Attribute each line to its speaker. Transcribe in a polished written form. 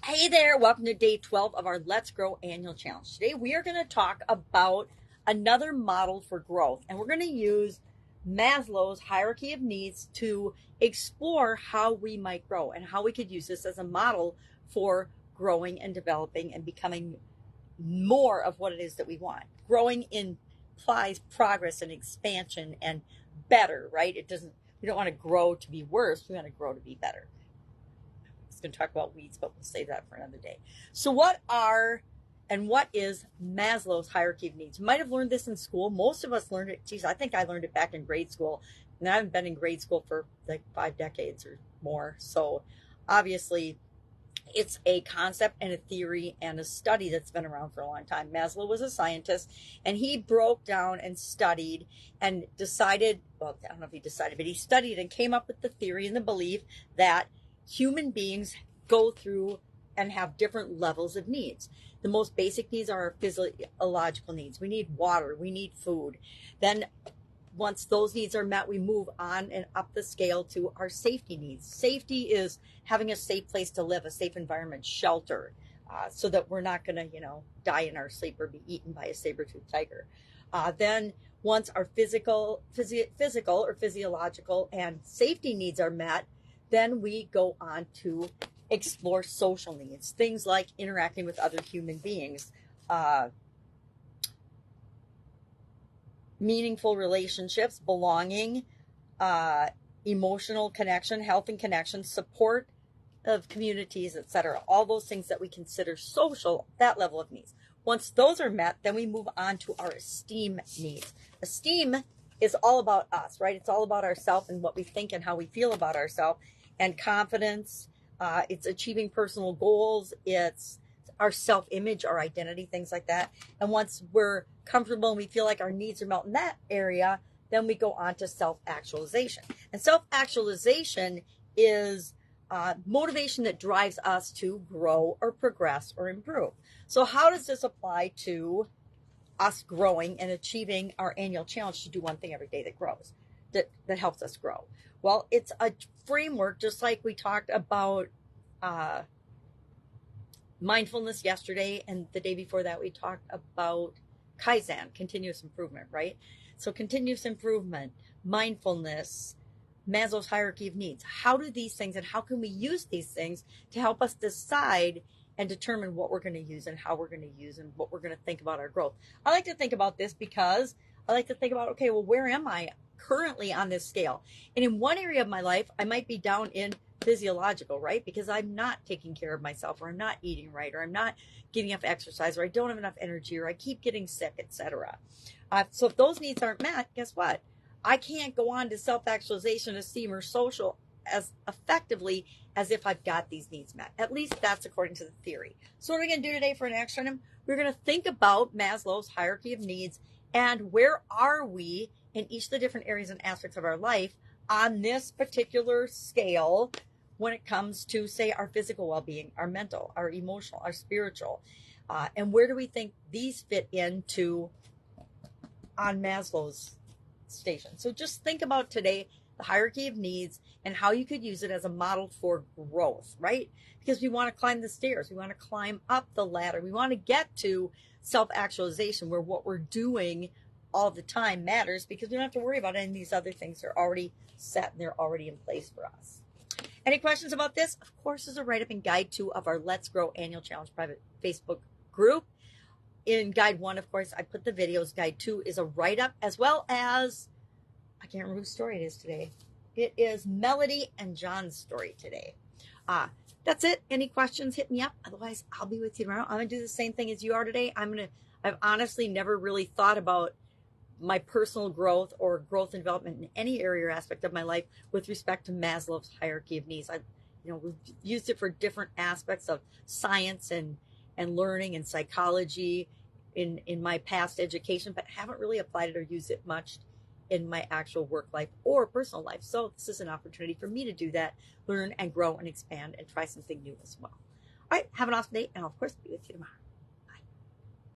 Speaker 1: Hey there, welcome to day 12 of our Let's Grow annual challenge. Today we are going to talk about another model for growth, and we're going to use Maslow's hierarchy of needs to explore how we might grow and how we could use this as a model for growing and developing and becoming more of what it is that we want. Growing implies progress and expansion and better, right? We don't want to grow to be worse, we want to grow to be better. Going to talk about weeds, but we'll save that for another day. So what is Maslow's hierarchy of needs? You might have learned this in school. Most of us learned it. Geez, I think I learned it back in grade school, and I haven't been in grade school for like 5 decades or more. So obviously it's a concept and a theory and a study that's been around for a long time. Maslow was a scientist, and he broke down and studied and decided, well, I don't know if he decided, but he studied and came up with the theory and the belief that human beings go through and have different levels of needs. The most basic needs are our physiological needs. We need water, we need food. Then once those needs are met, we move on and up the scale to our safety needs. Safety is having a safe place to live, a safe environment, shelter, so that we're not going to, die in our sleep or be eaten by a saber-toothed tiger. Then once our physical or physiological and safety needs are met, then we go on to explore social needs, things like interacting with other human beings, meaningful relationships, belonging, emotional connection, health and connection, support of communities, etc. All those things that we consider social, that level of needs. Once those are met, then we move on to our esteem needs. Esteem is all about us, right? It's all about ourselves and what we think and how we feel about ourselves. And confidence, it's achieving personal goals, it's our self-image, our identity, things like that. And once we're comfortable and we feel like our needs are met in that area, then we go on to self-actualization. And self-actualization is motivation that drives us to grow or progress or improve. So how does this apply to us growing and achieving our annual challenge to do one thing every day that grows, that helps us grow? Well, it's a framework, just like we talked about mindfulness yesterday, and the day before that we talked about Kaizen, continuous improvement, right? So continuous improvement, mindfulness, Maslow's hierarchy of needs. How do these things and how can we use these things to help us decide and determine what we're going to use and how we're going to use and what we're going to think about our growth? I like to think about this because I like to think about, okay, well, where am I currently on this scale? And in one area of my life, I might be down in physiological, right? Because I'm not taking care of myself, or I'm not eating right, or I'm not getting enough exercise, or I don't have enough energy, or I keep getting sick, etc. So if those needs aren't met, guess what? I can't go on to self-actualization, esteem, or social as effectively as if I've got these needs met. At least that's according to the theory. So what are we going to do today for an action item? We're going to think about Maslow's hierarchy of needs and where are we in each of the different areas and aspects of our life on this particular scale when it comes to, say, our physical well-being, our mental, our emotional, our spiritual, and where do we think these fit into on Maslow's station? So just think about today the hierarchy of needs and how you could use it as a model for growth, right? Because we want to climb the stairs, we want to climb up the ladder, we want to get to self-actualization where what we're doing all the time matters, because we don't have to worry about any of these other things. They're already set and they're already in place for us. Any questions about this? Of course, there's a write-up in Guide 2 of our Let's Grow Annual Challenge private Facebook group. In Guide 1, of course, I put the videos. Guide 2 is a write-up, as well as, I can't remember whose story it is today. It is Melody and John's story today. That's it. Any questions, hit me up. Otherwise, I'll be with you tomorrow. I'm going to do the same thing as you are today. I've honestly never really thought about my personal growth or growth and development in any area or aspect of my life with respect to Maslow's hierarchy of needs. We've used it for different aspects of science and learning and psychology in my past education, but haven't really applied it or used it much in my actual work life or personal life. So this is an opportunity for me to do that, learn and grow and expand and try something new as well. All right, have an awesome day, and I'll of course be with you tomorrow.